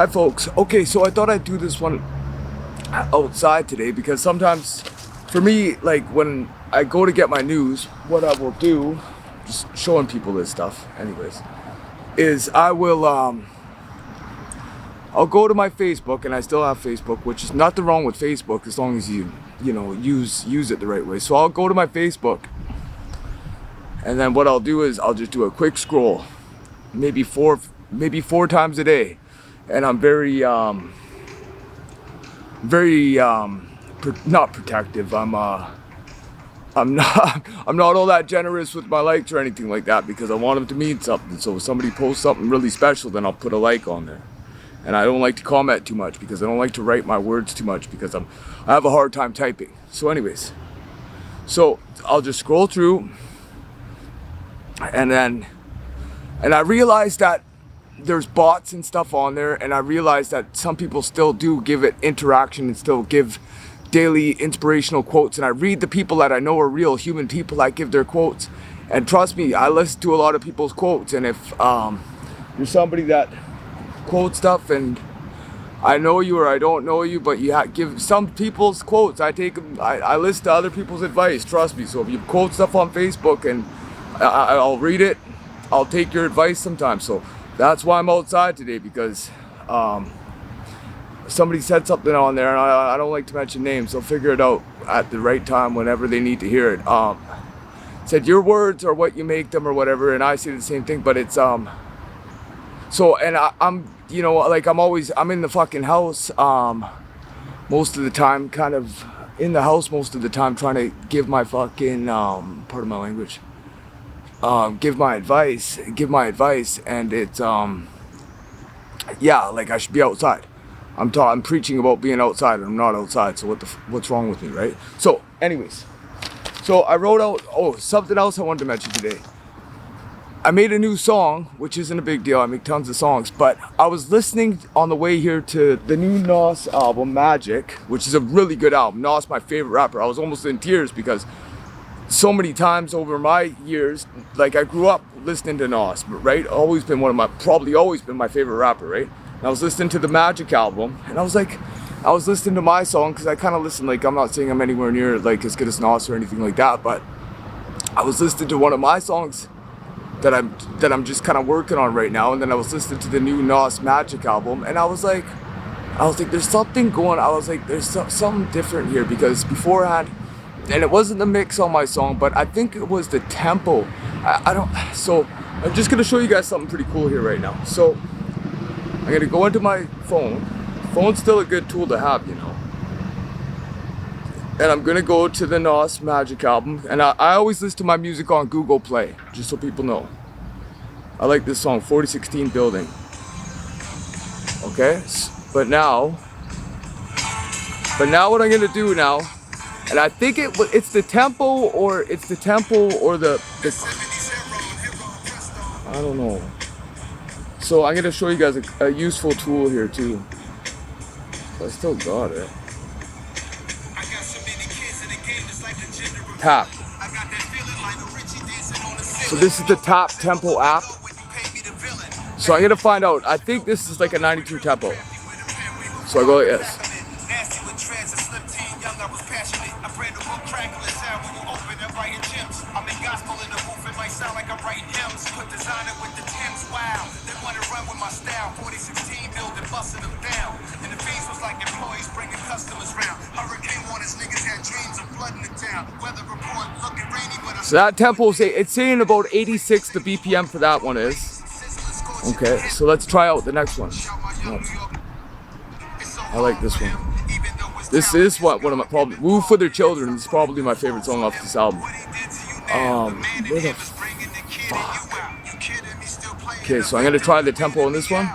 Hi folks. Okay, so I thought I'd do this one outside today because sometimes for me, like when I go to get my news, what I will do, just showing people this stuff anyways, is I will I'll go to my Facebook, and I still have Facebook, which is nothing wrong with Facebook as long as you know use it the right way. So I'll go to my Facebook, and then what I'll do is I'll just do a quick scroll, maybe four times a day. And I'm very not protective. I'm not all that generous with my likes or anything like that because I want them to mean something. So if somebody posts something really special, then I'll put a like on there. And I don't like to comment too much because I don't like to write my words too much because I have a hard time typing. So anyways, so I'll just scroll through, and I realized that there's bots and stuff on there, and I realized that some people still do give it interaction and still give daily inspirational quotes, and I read the people that I know are real human people that give their quotes, and trust me, I listen to a lot of people's quotes. And if you're somebody that quotes stuff and I know you or I don't know you, but you give some people's quotes, I take them, I listen to other people's advice, trust me. So if you quote stuff on Facebook and I'll read it, I'll take your advice sometimes. So that's why I'm outside today, because somebody said something on there, and I don't like to mention names, so figure it out at the right time whenever they need to hear it. Said your words are what you make them or whatever, and I say the same thing, but it's so, and I'm you know, like I'm in the fucking house most of the time, kind of in the house most of the time, trying to give my fucking pardon my language, give my advice, and it's yeah, like I should be outside. I'm preaching about being outside, and I'm not outside, so what's wrong with me, right? So anyways, so I wrote out, something else I wanted to mention today. I made a new song, which isn't a big deal, I make tons of songs, but I was listening on the way here to the new Nas album, Magic, which is a really good album. Nas, my favorite rapper. I was almost in tears because so many times over my years, like I grew up listening to Nas, right? Probably always been my favorite rapper, right? And I was listening to the Magic album, and I was listening to my song because I kind of listen, like I'm not saying I'm anywhere near like as good as Nas or anything like that, but I was listening to one of my songs that I'm just kind of working on right now, and then I was listening to the new Nas Magic album, and I was like, there's something going. I was like, there's something different here, because beforehand. And it wasn't the mix on my song, but I think it was the tempo. So I'm just gonna show you guys something pretty cool here right now. So I'm gonna go into my phone. Phone's still a good tool to have, you know. And I'm gonna go to the Nas Magic album. And I always listen to my music on Google Play, just so people know. I like this song, 4016 Building. Okay, but now what I'm gonna do now, and I think it's the tempo or the I don't know. So I'm gonna show you guys a useful tool here too. I still got it. Tap. So this is the Tap Tempo app. So I'm gonna find out. I think this is like a 92 tempo. So I go like this. So that tempo, it's saying about 86 the BPM for that one is. Okay, so let's try out the next one. I like this one. This is one of my, probably, Woo for Their Children is probably my favorite song off this album. Where the fuck? Okay, so I'm gonna try the tempo on this one.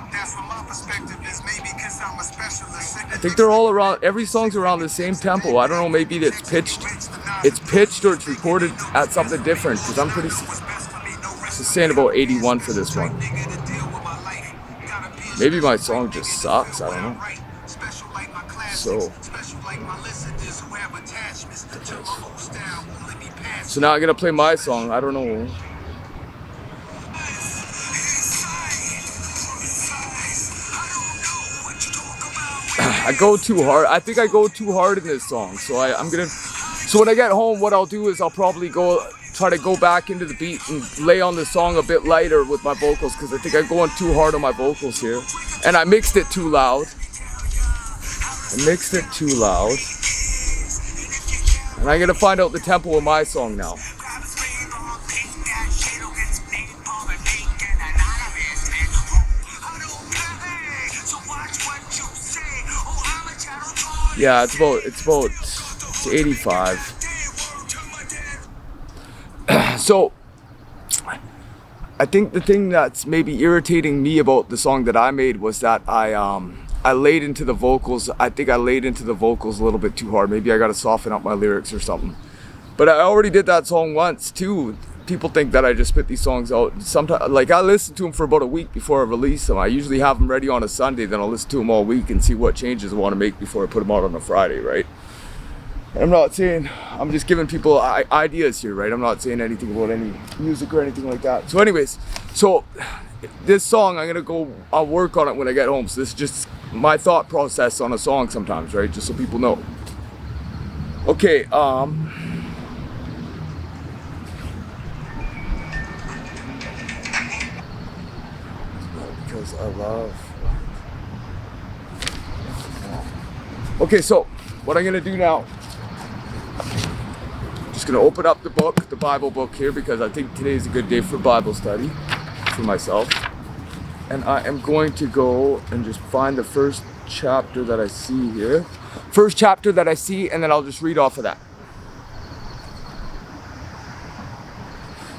I think they're all around, every song's around the same tempo. I don't know, maybe it's pitched or it's recorded at something different, because I'm pretty, it's saying about 81 for this one. Maybe my song just sucks, I don't know. So now I'm gonna play my song, I don't know. I go too hard. I think I go too hard in this song. So so when I get home, what I'll do is I'll probably try to go back into the beat and lay on the song a bit lighter with my vocals, because I think I'm going too hard on my vocals here. And I mixed it too loud. And I'm gonna find out the tempo of my song now. Yeah, it's 85. So I think the thing that's maybe irritating me about the song that I made was that I laid into the vocals. I think I laid into the vocals a little bit too hard. Maybe I gotta soften up my lyrics or something. But I already did that song once too. People think that I just spit these songs out. Sometimes, like, I listen to them for about a week before I release them. I usually have them ready on a Sunday, then I'll listen to them all week and see what changes I want to make before I put them out on a Friday, right? I'm not saying, I'm just giving people ideas here, right? I'm not saying anything about any music or anything like that. So anyways, so this song, I'll work on it when I get home. So this is just my thought process on a song sometimes, right? Just so people know. Okay, because I love. Okay, so what I'm gonna do now, just gonna open up the book, the Bible book here, because I think today is a good day for Bible study for myself. And I am going to go and just find the first chapter that I see here. First chapter that I see, and then I'll just read off of that.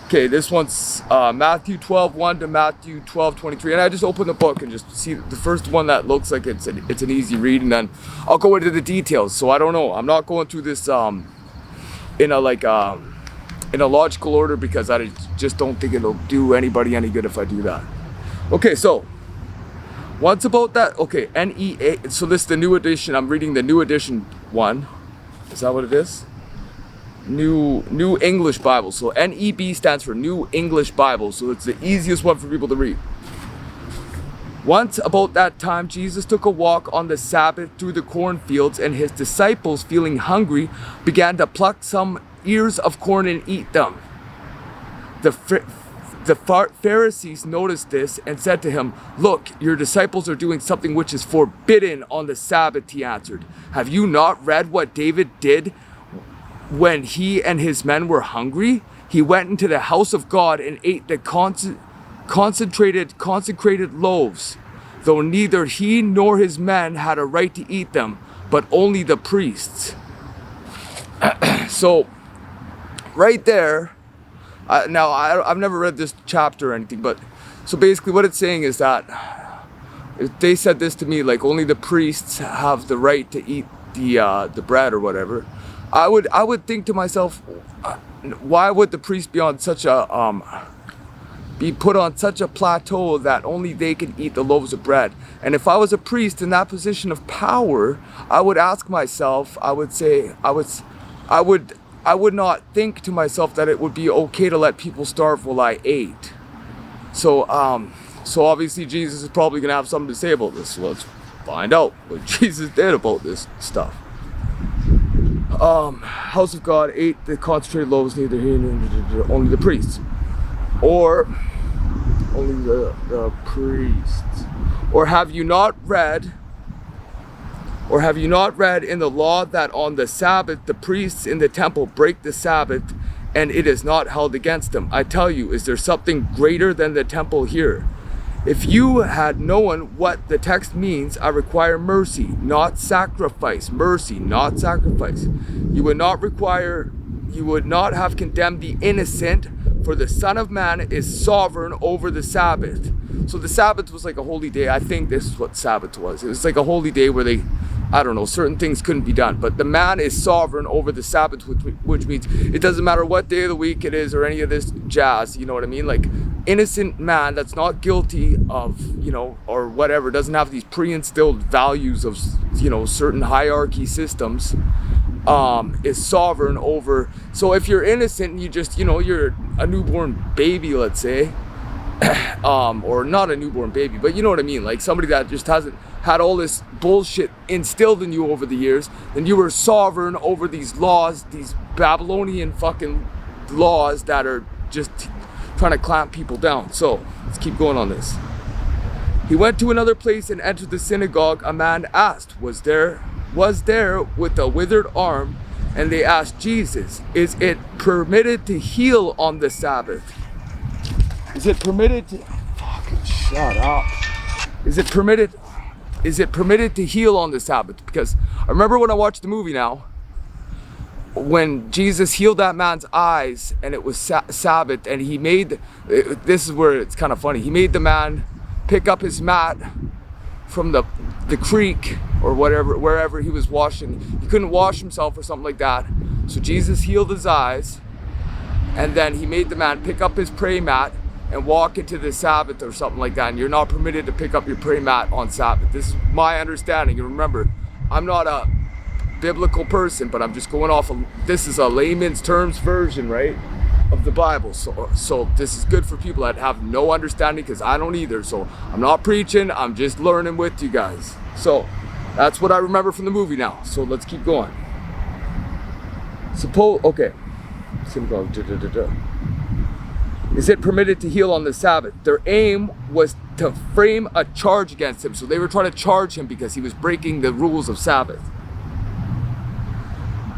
Okay, this one's Matthew 12:1 to Matthew 12:23, and I just open the book and just see the first one that looks like it's an easy read, and then I'll go into the details. So I don't know. I'm not going through this in a logical order, because I just don't think it'll do anybody any good if I do that. Okay, so what's about that? Okay, NEA. So this is the new edition. I'm reading the new edition one. Is that what it is? New English Bible. So NEB stands for New English Bible. So it's the easiest one for people to read. Once about that time, Jesus took a walk on the Sabbath through the cornfields, and his disciples, feeling hungry, began to pluck some ears of corn and eat them. The Pharisees noticed this and said to him, "Look, your disciples are doing something which is forbidden on the Sabbath," he answered. "Have you not read what David did when he and his men were hungry? He went into the house of God and ate the consecrated loaves, though neither he nor his men had a right to eat them, but only the priests." So right there, now I've never read this chapter or anything, but so basically what it's saying is that if they said this to me, like only the priests have the right to eat the bread or whatever, I would think to myself, why would the priest be on such a be put on such a plateau that only they can eat the loaves of bread? And if I was a priest in that position of power, I would ask myself, I would not think to myself that it would be okay to let people starve while I ate. So obviously Jesus is probably gonna have something to say about this. So let's find out what Jesus did about this stuff. House of God ate the consecrated loaves, neither he nor only the priests, or only the priests. Or have you not read in the law that on the Sabbath the priests in the temple break the Sabbath, and it is not held against them? I tell you, is there something greater than the temple here? If you had known what the text means, I require mercy, not sacrifice. Mercy, not sacrifice. You would not have condemned the innocent, for the Son of Man is sovereign over the Sabbath. So the Sabbath was like a holy day. I think this is what Sabbath was. It was like a holy day where certain things couldn't be done. But the man is sovereign over the Sabbath, which means it doesn't matter what day of the week it is or any of this jazz, you know what I mean? Like, innocent man that's not guilty of, or whatever, doesn't have these pre-instilled values of, certain hierarchy systems, is sovereign over. So if you're innocent and you just, you're a newborn baby, let's say, or not a newborn baby, but you know what I mean, like somebody that just had all this bullshit instilled in you over the years, then you were sovereign over these laws, these Babylonian fucking laws that are just trying to clamp people down. So let's keep going on this. He went to another place and entered the synagogue. A man asked, was there with a withered arm? And they asked Jesus, is it permitted to heal on the Sabbath? Is it permitted to... Fucking shut up. Is it permitted to heal on the Sabbath? Because I remember when I watched the movie now, when Jesus healed that man's eyes and it was Sabbath, and he made, this is where it's kind of funny, he made the man pick up his mat from the creek or whatever, wherever he was washing. He couldn't wash himself or something like that. So Jesus healed his eyes, and then he made the man pick up his prayer mat and walk into the Sabbath or something like that. And you're not permitted to pick up your prayer mat on Sabbath. This is my understanding. And remember, I'm not a biblical person, but I'm just going off of, this is a layman's terms version, right, of the Bible. So this is good for people that have no understanding, because I don't either. So I'm not preaching, I'm just learning with you guys. So that's what I remember from the movie now. So let's keep going. Okay. Is it permitted to heal on the Sabbath? Their aim was to frame a charge against him. So they were trying to charge him because he was breaking the rules of Sabbath.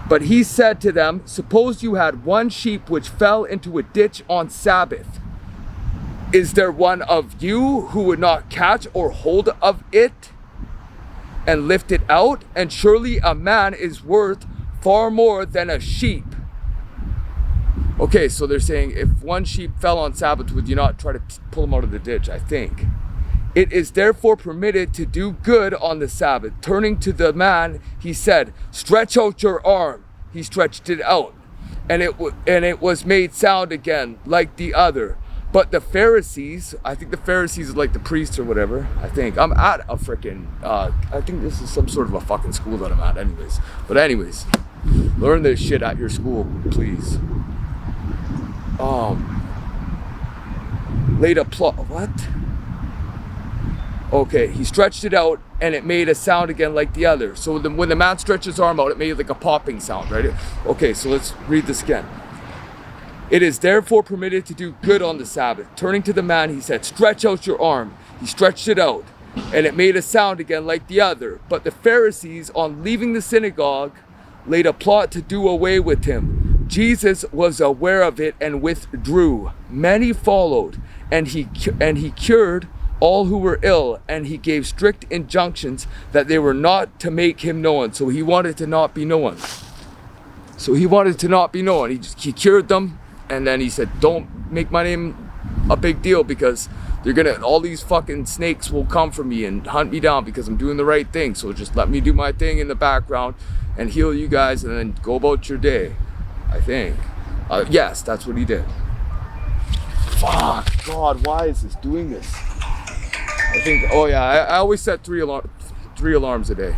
But he said to them, suppose you had one sheep which fell into a ditch on Sabbath. Is there one of you who would not catch or hold of it and lift it out? And surely a man is worth far more than a sheep. Okay, so they're saying, if one sheep fell on Sabbath, would you not try to pull him out of the ditch? I think. It is therefore permitted to do good on the Sabbath. Turning to the man, he said, stretch out your arm. He stretched it out, and it was made sound again like the other. But the Pharisees, I think the Pharisees are like the priests or whatever. I'm at a freaking, I think this is some sort of a fucking school that I'm at anyways. But anyways, learn this shit at your school, please. Laid a plot, what? Okay, he stretched it out and it made a sound again like the other. So when the man stretched his arm out, it made like a popping sound, right? Okay, so let's read this again. It is therefore permitted to do good on the Sabbath. Turning to the man, he said, stretch out your arm. He stretched it out and it made a sound again like the other. But the Pharisees, on leaving the synagogue, laid a plot to do away with him. Jesus was aware of it and withdrew. Many followed, and he cured all who were ill, and he gave strict injunctions that they were not to make him known. So he wanted to not be known. He cured them, and then he said, don't make my name a big deal, because all these fucking snakes will come for me and hunt me down because I'm doing the right thing. So just let me do my thing in the background and heal you guys, and then go about your day. I think. Yes, that's what he did. Fuck, God, why is this doing this? I think, oh yeah, I always set three alarms a day.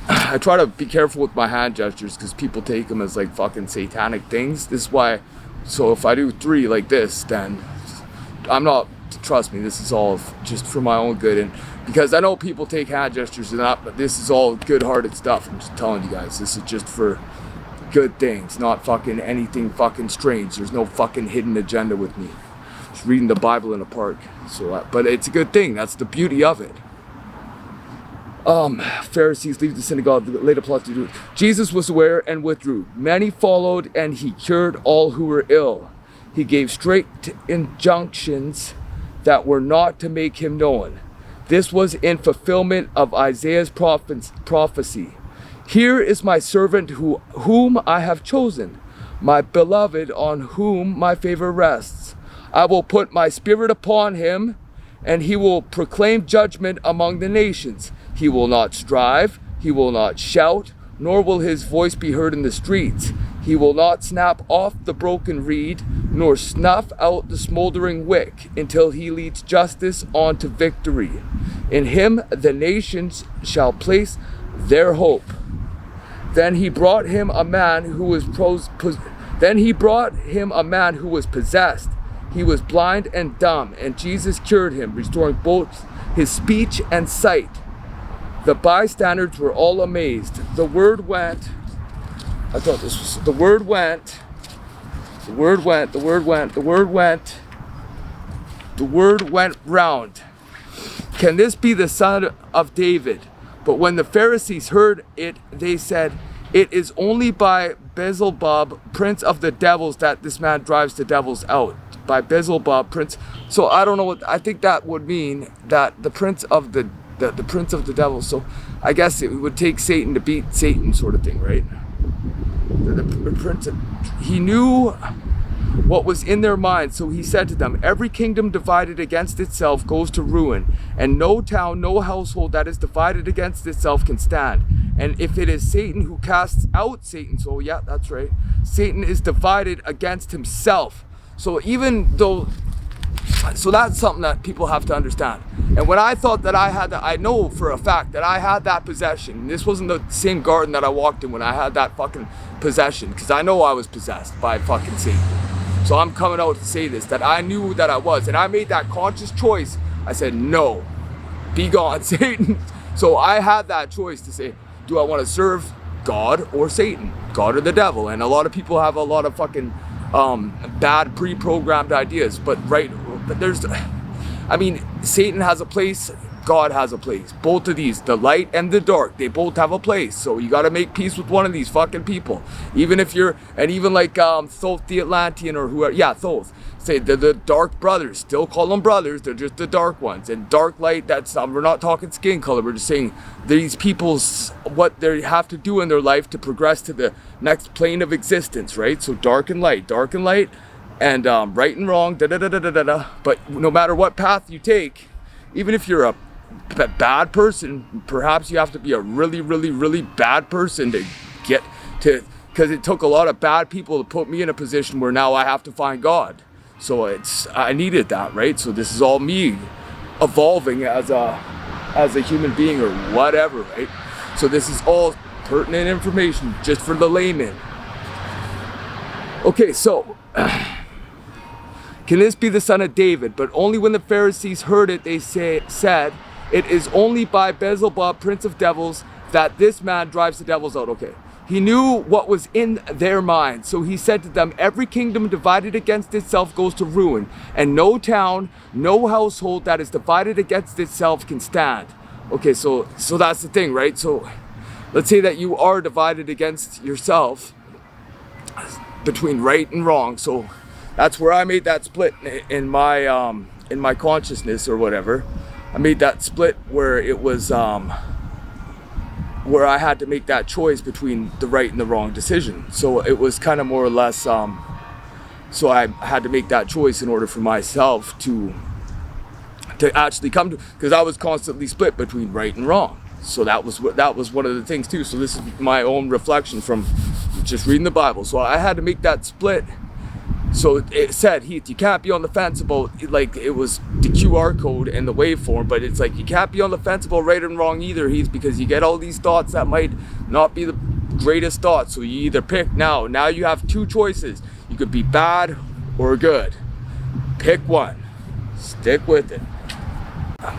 I try to be careful with my hand gestures because people take them as like fucking satanic things. This is why, so if I do 3 like this, then I'm not, trust me, this is all just for my own good. And because I know people take hand gestures and that, but this is all good-hearted stuff. I'm just telling you guys, this is just for good things, not fucking anything fucking strange. There's no fucking hidden agenda with me. Just reading the Bible in a park. So, but it's a good thing. That's the beauty of it. Pharisees leave the synagogue, laid a plot to do it. Jesus was aware and withdrew. Many followed, and he cured all who were ill. He gave strict injunctions that were not to make him known. This was in fulfillment of Isaiah's prophecy. Here is my servant whom I have chosen, my beloved, on whom my favor rests. I will put my spirit upon him, and he will proclaim judgment among the nations. He will not strive, he will not shout, nor will his voice be heard in the streets. He will not snap off the broken reed, nor snuff out the smoldering wick, until he leads justice on to victory. In him the nations shall place their hope. Then he brought him a man who was possessed. He was blind and dumb, and Jesus cured him, restoring both his speech and sight. The bystanders were all amazed. The word went, I thought this was, the word went round. Can this be the son of David? But when the Pharisees heard it, they said, it is only by Beelzebub, prince of the devils, that this man drives the devils out. By Beelzebub, prince. So I don't know what, I think that would mean that the prince of the prince of the devils. So I guess it would take Satan to beat Satan, sort of thing, right? The prince, he knew what was in their minds, so he said to them, every kingdom divided against itself goes to ruin, and no town, no household that is divided against itself can stand. And if it is Satan who casts out Satan, so yeah, that's right, Satan is divided against himself. So even though, so that's something that people have to understand. And when I thought that I had that, I know for a fact that I had that possession. This wasn't the same garden that I walked in when I had that fucking possession, because I know I was possessed by fucking Satan. So I'm coming out to say this, that I knew that I was, and I made that conscious choice. I said, no, be gone, Satan. So I had that choice to say, do I want to serve God or Satan, God or the devil? And a lot of people have a lot of fucking bad pre-programmed ideas, but there's, I mean, Satan has a place, God has a place. Both of these, the light and the dark, they both have a place. So you got to make peace with one of these fucking people. Even if you're, and even like Thoth the Atlantean or whoever, yeah, Thoth, say the dark brothers, still call them brothers, they're just the dark ones. And dark light, that's, we're not talking skin color, we're just saying these people's, what they have to do in their life to progress to the next plane of existence, right? So dark and light, and right and wrong, da-da-da-da-da-da. But no matter what path you take, even if you're a bad person, perhaps you have to be a really, really, really bad person to get to, because it took a lot of bad people to put me in a position where now I have to find God. So I needed that, right? So this is all me evolving as a human being or whatever, right? So this is all pertinent information just for the layman. Okay, so can this be the son of David? But only when the Pharisees heard it, they said, it is only by Beelzebub, prince of devils, that this man drives the devils out. Okay. He knew what was in their minds. So he said to them, every kingdom divided against itself goes to ruin, and no town, no household that is divided against itself can stand. Okay, so that's the thing, right? So let's say that you are divided against yourself between right and wrong. So that's where I made that split in my consciousness or whatever. I made that split where it was where I had to make that choice between the right and the wrong decision. So it was kind of more or less so I had to make that choice in order for myself to actually come to, because I was constantly split between right and wrong. So that was one of the things too. So this is my own reflection from just reading the Bible. So I had to make that split. So it said, Heath, you can't be on the fence about, like, it was the QR code and the waveform, but it's like, you can't be on the fence about right and wrong either, Heath, because you get all these thoughts that might not be the greatest thoughts. So you either pick now you have two choices. You could be bad or good. Pick one. Stick with it.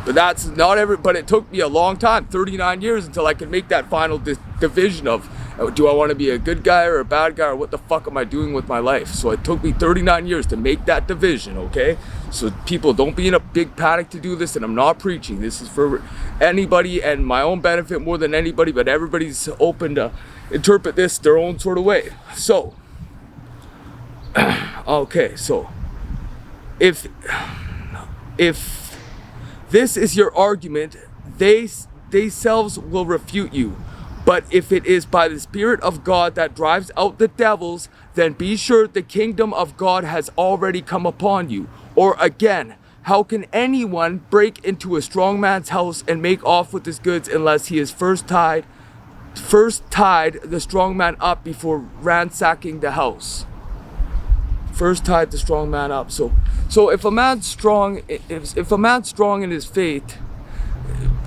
But that's not but it took me a long time, 39 years, until I could make that final division of, do I want to be a good guy or a bad guy, or what the fuck am I doing with my life? So it took me 39 years to make that division, okay? So people, don't be in a big panic to do this, and I'm not preaching. This is for anybody and my own benefit more than anybody, but everybody's open to interpret this their own sort of way. So, okay, so if this is your argument, they themselves will refute you. But if it is by the Spirit of God that drives out the devils, then be sure the kingdom of God has already come upon you. Or again, how can anyone break into a strong man's house and make off with his goods unless he has first tied the strong man up before ransacking the house? First tied the strong man up. So if a man's strong, if a man's strong in his faith,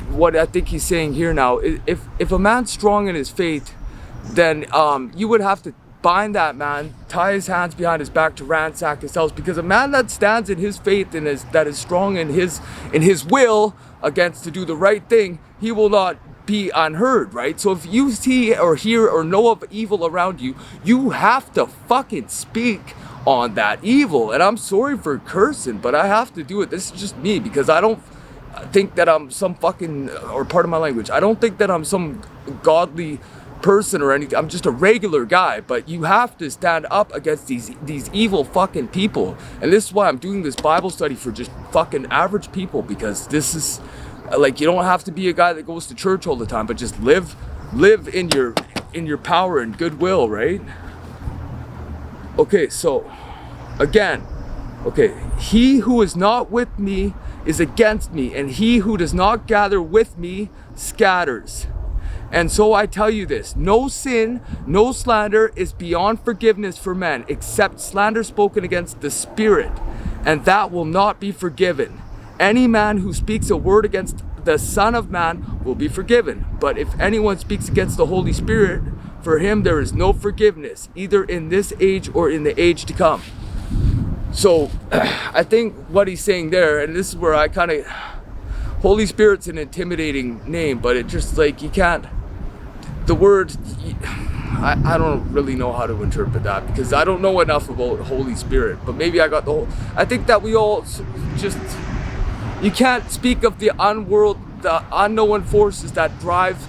what I think he's saying here now, if a man's strong in his faith, then you would have to bind that man, tie his hands behind his back to ransack his house, because a man that stands in his faith and that is strong in his will against to do the right thing, he will not be unheard, right? So if you see or hear or know of evil around you, you have to fucking speak on that evil. And I'm sorry for cursing, but I have to do it. This is just me, because I don't think that I'm some fucking, or part of my language, I don't think that I'm some godly person or anything. I'm just a regular guy. But you have to stand up against these evil fucking people. And this is why I'm doing this Bible study for just fucking average people, because this is like, you don't have to be a guy that goes to church all the time, but just live in your power and goodwill, right? Okay, so again, okay, he who is not with me is against me, and he who does not gather with me scatters. And so I tell you this, no sin, no slander is beyond forgiveness for men, except slander spoken against the Spirit, and that will not be forgiven. Any man who speaks a word against the Son of Man will be forgiven. But if anyone speaks against the Holy Spirit, for him there is no forgiveness, either in this age or in the age to come. So I think what he's saying there, and this is where I kind of, Holy Spirit's an intimidating name, but it just like, you can't, the word, I don't really know how to interpret that, because I don't know enough about Holy Spirit, but maybe I got the whole, I think that we all just, you can't speak of the unknown forces that drive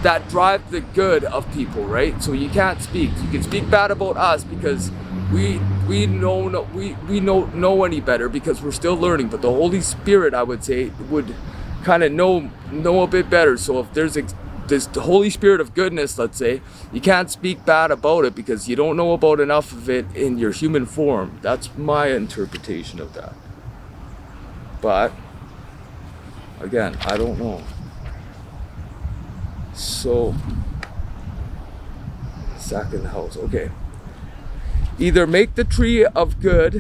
the good of people, right? So you can't speak. You can speak bad about us because we don't know any better, because we're still learning. But the Holy Spirit, I would say, would kind of know a bit better. So if there's this Holy Spirit of goodness, let's say, you can't speak bad about it because you don't know about enough of it in your human form. That's my interpretation of that. But again, I don't know. So, second house, okay. Either make the tree good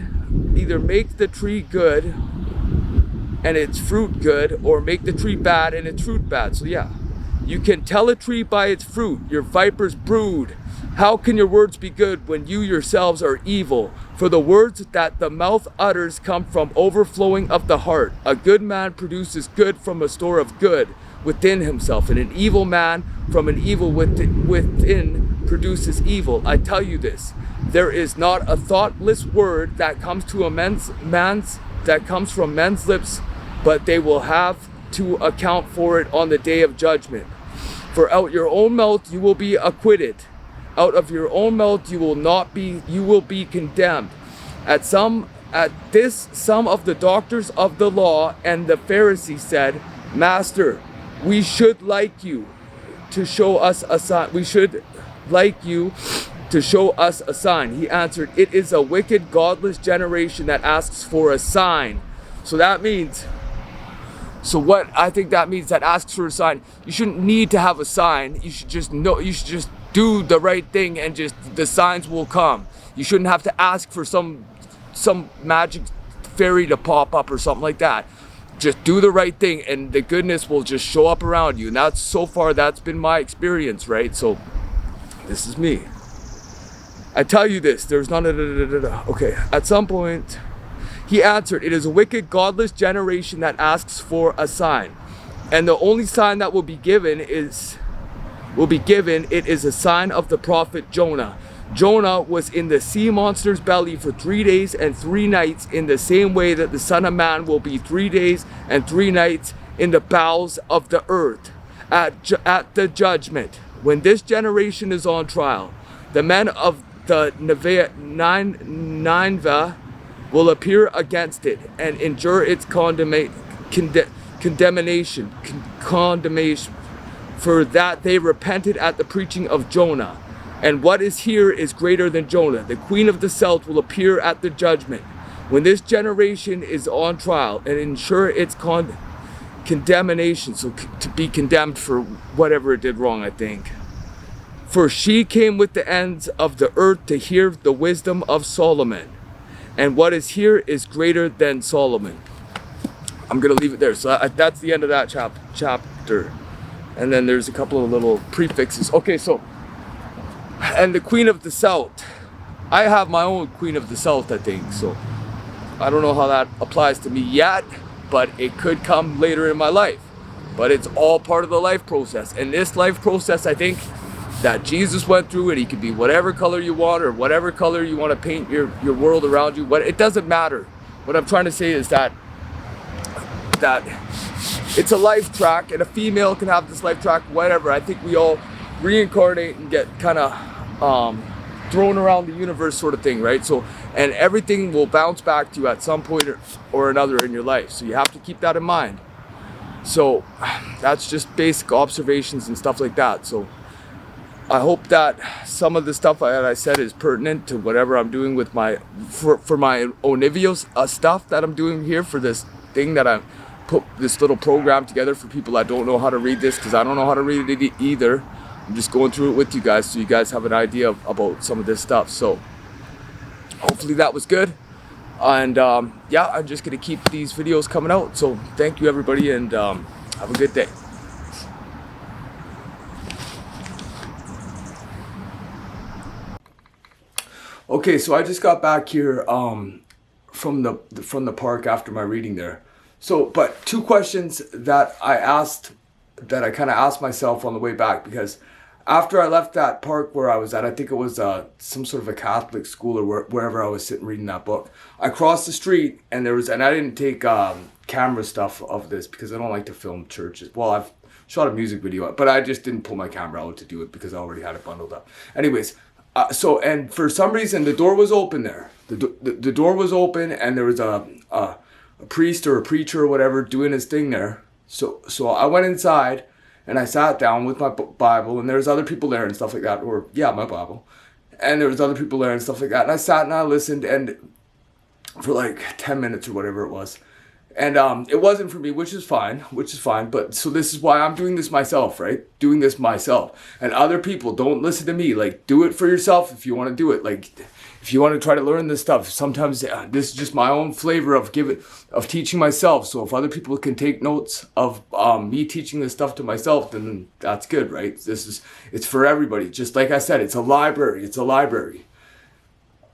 and its fruit good, or make the tree bad and its fruit bad. So yeah, you can tell a tree by its fruit, your viper's brood. How can your words be good when you yourselves are evil? For the words that the mouth utters come from overflowing of the heart. A good man produces good from a store of good within himself, and an evil man from an evil within produces evil. I tell you this, there is not a thoughtless word that comes from men's lips, but they will have to account for it on the day of judgment. For out your own mouth you will be acquitted. Out of your own mouth you will be condemned. At this some of the doctors of the law and the Pharisees said, Master, we should like you to show us a sign. He answered, it is a wicked, godless generation that asks for a sign. So what I think that means, that asks for a sign, you shouldn't need to have a sign. You should just do the right thing, and just the signs will come. You shouldn't have to ask for some magic fairy to pop up or something like that. Just do the right thing and the goodness will just show up around you. And that's been my experience, right? So this is me. I tell you this, there's none of okay. At some point, he answered, it is a wicked, godless generation that asks for a sign. And the only sign that will be given, it is a sign of the prophet Jonah. Jonah was in the sea monster's belly for 3 days and 3 nights, in the same way that the Son of Man will be 3 days and 3 nights in the bowels of the earth at the judgment. When this generation is on trial, the men of the Nineveh will appear against it and endure its condemnation, for that they repented at the preaching of Jonah. And what is here is greater than Jonah. The queen of the south will appear at the judgment, when this generation is on trial, and ensure its condemnation, so to be condemned for whatever it did wrong, I think. For she came with the ends of the earth to hear the wisdom of Solomon. And what is here is greater than Solomon. I'm going to leave it there. So that's the end of that chapter. And then there's a couple of little prefixes. Okay, so, and the queen of the south. I have my own queen of the south, I think. So I don't know how that applies to me yet, but it could come later in my life. but it's all part of the life process. And this life process, I think, that Jesus went through, and he could be whatever color you want, or whatever color you want to paint your world around you. But it doesn't matter. What I'm trying to say is that it's a life track, and a female can have this life track, whatever. I think we all reincarnate and get kind of thrown around the universe sort of thing, right? So, and everything will bounce back to you at some point or another in your life. So you have to keep that in mind. So that's just basic observations and stuff like that. So I hope that some of the stuff that I said is pertinent to whatever I'm doing with my, for my ONIVIA stuff that I'm doing here, for this thing that I put this little program together for people that don't know how to read this, because I don't know how to read it either. I'm just going through it with you guys so you guys have an idea about some of this stuff. So hopefully that was good. And yeah, I'm just going to keep these videos coming out. So thank you everybody, and have a good day. Okay, so I just got back here from the park after my reading there. So, but two questions that I kind of asked myself on the way back, because after I left that park where I was at, I think it was some sort of a Catholic school or wherever I was sitting reading that book, I crossed the street, and I didn't take camera stuff of this because I don't like to film churches. Well, I've shot a music video, but I just didn't pull my camera out to do it because I already had it bundled up. Anyways, and for some reason the door was open there. The door was open, and there was a priest or a preacher or whatever doing his thing there. So I went inside and I sat down with my Bible, and there's other people there and stuff like that, or yeah, my Bible. And there was other people there and stuff like that. And I sat and I listened, and for like 10 minutes or whatever it was. And it wasn't for me, which is fine. But so this is why I'm doing this myself, right? Doing this myself. And other people, don't listen to me. Like, do it for yourself if you want to do it. Like, if you want to try to learn this stuff, sometimes this is just my own flavor of teaching myself. So if other people can take notes of me teaching this stuff to myself, then that's good, right? It's for everybody. Just like I said, it's a library.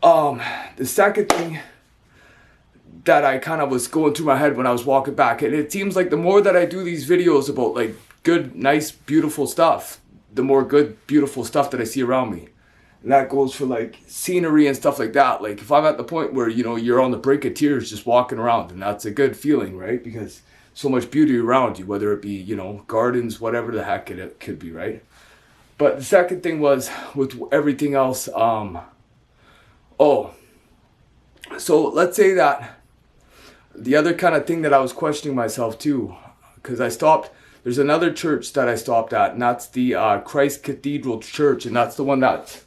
The second thing that I kind of was going through my head when I was walking back, and it seems like the more that I do these videos about like good, nice, beautiful stuff, the more good, beautiful stuff that I see around me. And that goes for like scenery and stuff like that. Like if I'm at the point where, you know, you're on the brink of tears just walking around, and that's a good feeling, right? Because so much beauty around you, whether it be, you know, gardens, whatever the heck it could be, right? But the second thing was with everything else, so let's say that the other kind of thing that I was questioning myself too, because there's another church that I stopped at, and that's the Christ Cathedral Church, and that's the one that's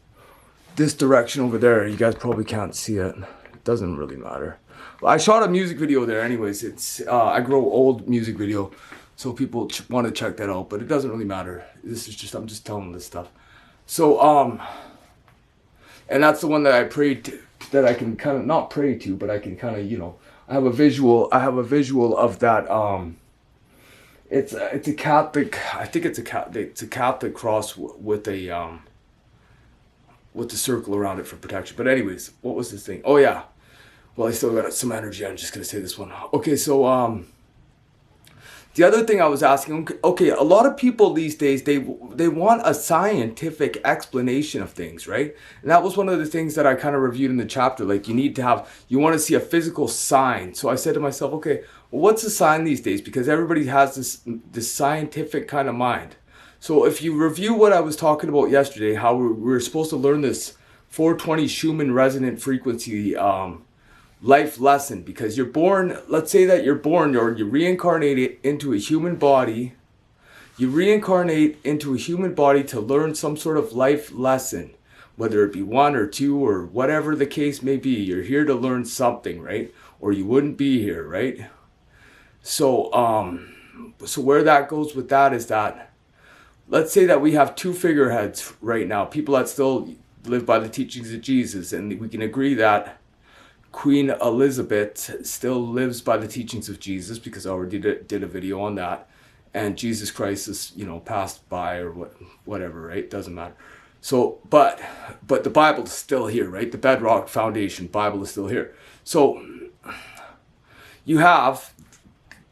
this direction over there. You guys probably can't see it. It doesn't really matter. Well, I shot a music video there anyways. It's I grow old music video, so people want to check that out, but it doesn't really matter. I'm just telling this stuff. So and that's the one that I prayed to, that I can kind of not pray to, but I can kind of, you know, I have a visual of that. It's a Catholic. I think it's a Catholic cross with a circle around it for protection. But anyways, what was this thing? Oh yeah. Well, I still got some energy. I'm just gonna say this one. Okay, so the other thing I was asking. Okay, a lot of people these days they want a scientific explanation of things, right? And that was one of the things that I kind of reviewed in the chapter. Like you want to see a physical sign. So I said to myself, okay, well, what's a sign these days? Because everybody has this scientific kind of mind. So if you review what I was talking about yesterday, how we were supposed to learn this 420 Schumann resonant frequency life lesson, because you're born, let's say that you're born, or you reincarnate into a human body. You reincarnate into a human body to learn some sort of life lesson, whether it be one or two or whatever the case may be. You're here to learn something, right? Or you wouldn't be here, right? So where that goes with that is that, let's say that we have two figureheads right now, people that still live by the teachings of Jesus, and we can agree that Queen Elizabeth still lives by the teachings of Jesus, because I already did a video on that, and Jesus Christ is, you know, passed by or whatever, right? Doesn't matter. So, but the Bible is still here, right? The bedrock foundation Bible is still here. So you have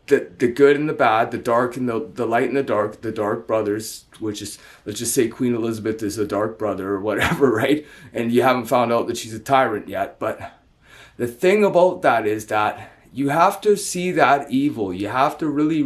the good and the bad, the dark and the light and the dark brothers, which is, let's just say Queen Elizabeth is a dark brother or whatever, right? And you haven't found out that she's a tyrant yet. But the thing about that is that you have to see that evil. You have to really,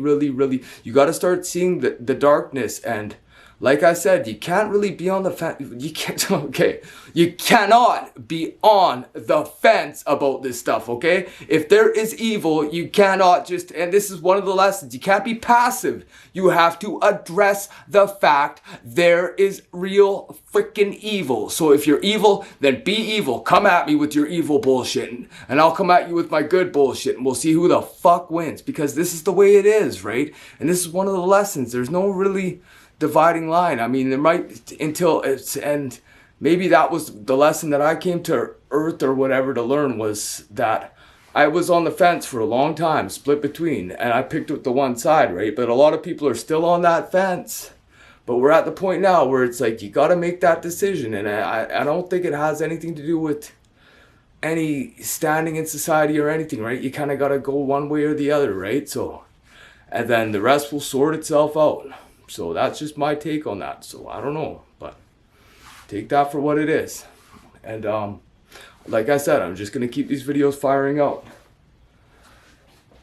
you got to start seeing the darkness. And like I said, you can't really be on the fence. You can't, okay? You cannot be on the fence about this stuff, okay? If there is evil, you cannot just, and this is one of the lessons, you can't be passive. You have to address the fact there is real freaking evil. So if you're evil, then be evil. Come at me with your evil bullshit, and I'll come at you with my good bullshit, and we'll see who the fuck wins, because this is the way it is, right? And this is one of the lessons. There's no really dividing line. I mean, there might, until it's, and maybe that was the lesson that I came to Earth or whatever to learn, was that I was on the fence for a long time, split between, and I picked up the one side, right? But a lot of people are still on that fence. But we're at the point now where it's like, you got to make that decision. And I don't think it has anything to do with any standing in society or anything, right? You kind of got to go one way or the other, right? So, and then the rest will sort itself out. So that's just my take on that. So I don't know, but take that for what it is. And like I said, I'm just going to keep these videos firing out.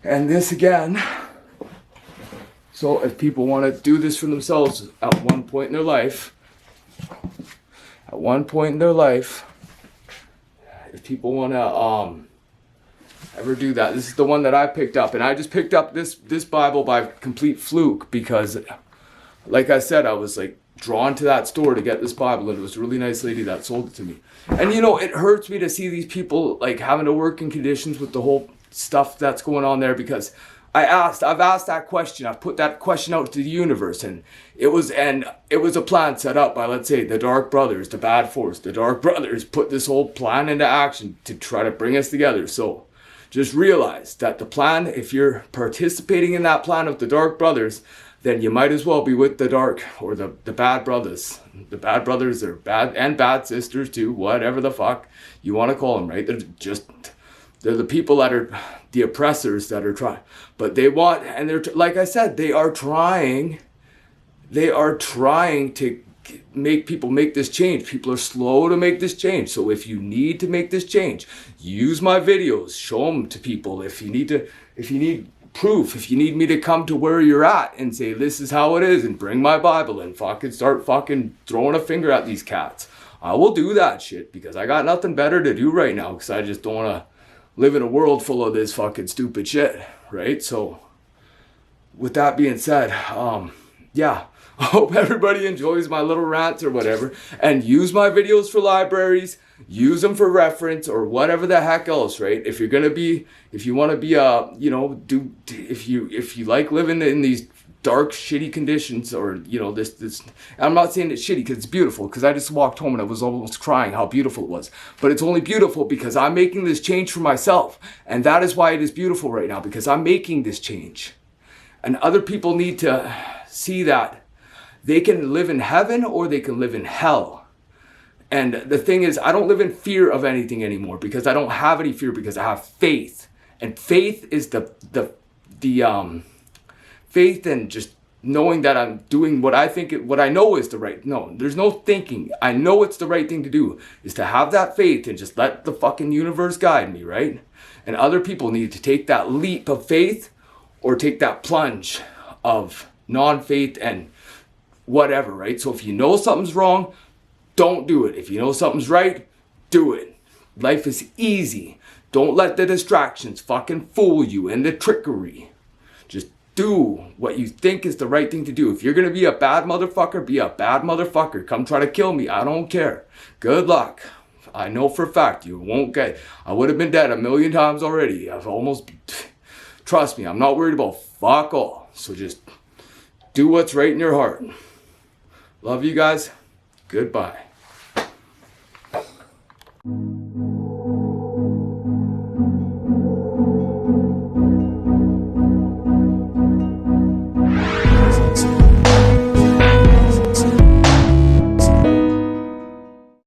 And this again, so if people want to do this for themselves at one point in their life, if people want to ever do that, this is the one that I picked up. And I just picked up this Bible by complete fluke, because like I said, I was like drawn to that store to get this Bible, and it was a really nice lady that sold it to me. And you know, it hurts me to see these people like having to work in conditions with the whole stuff that's going on there, because I've asked that question. I've put that question out to the universe, and it was a plan set up by, let's say, the Dark Brothers, the Bad Force. The Dark Brothers put this whole plan into action to try to bring us together. So just realize that the plan, if you're participating in that plan of the Dark Brothers, then you might as well be with the dark, or the bad brothers. The bad brothers are bad, and bad sisters too, whatever the fuck you want to call them, right? They're the people that are the oppressors that are trying. But they want, and they're, like I said, they are trying to make people make this change. People are slow to make this change. So if you need to make this change, use my videos, show them to people. If you need proof, if you need me to come to where you're at and say this is how it is, and bring my Bible and fucking start fucking throwing a finger at these cats, I will do that shit, because I got nothing better to do right now, because I just don't want to live in a world full of this fucking stupid shit, right? So with that being said, yeah, I hope everybody enjoys my little rants or whatever, and use my videos for libraries, use them for reference or whatever the heck else, right? If you want to be you know, if you like living in these dark, shitty conditions, or you know, this I'm not saying it's shitty because it's beautiful, because I just walked home and I was almost crying how beautiful it was. But it's only beautiful because I'm making this change for myself, and that is why it is beautiful right now, because I'm making this change. And other people need to see that they can live in heaven or they can live in hell. And the thing is, I don't live in fear of anything anymore, because I don't have any fear, because I have faith. And faith is the faith in just knowing that I'm doing what I know is the right. No, there's no thinking. I know it's the right thing to do, is to have that faith and just let the fucking universe guide me, right? And other people need to take that leap of faith, or take that plunge of non-faith and whatever, right? So if you know something's wrong, don't do it. If you know something's right, do it. Life is easy. Don't let the distractions fucking fool you, and the trickery. Just do what you think is the right thing to do. If you're going to be a bad motherfucker, be a bad motherfucker. Come try to kill me. I don't care. Good luck. I know for a fact you won't get. I would have been dead 1,000,000 times already. I've almost. Trust me, I'm not worried about fuck all. So just do what's right in your heart. Love you guys. Goodbye.